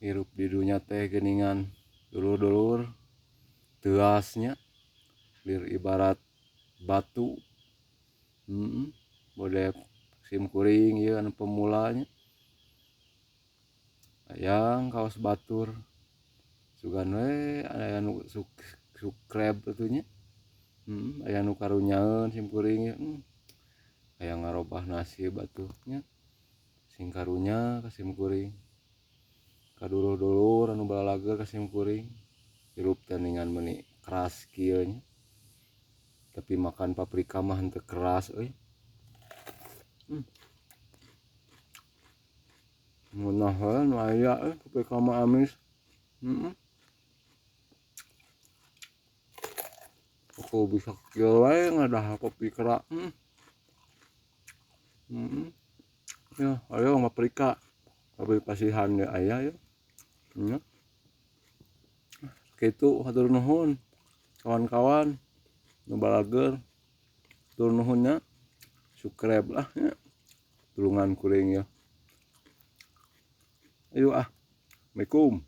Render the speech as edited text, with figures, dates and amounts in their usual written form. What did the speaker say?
hirup di dunia teh geningan dulur-dulur teasnya lir ibarat batu. Boleh sim kuring ya anu pemulanya hayang kaos batur sugan we aya anu sukreb atunya. Aya nu karunyaeun sim kuring ya hayang ngarobah nasib atuhnya sing karunya ka sim kuring ka dulur-dulur anu balalager ka sim kuring hirup teh ningan meuni keras kieu nya tapi makan paprika mah henteu keras euy. Munah we nu aya paprika mah amis. Aku bisa kieu wae ngadahar paprika. Ya, ayo paprika. Paprika sihan ge aya ya. Kitu hatur nuhun kawan-kawan nu balager. Hatur nuhunnya subscribe lah ya. Tulungan kuring ya. Ayo Assalamualaikum.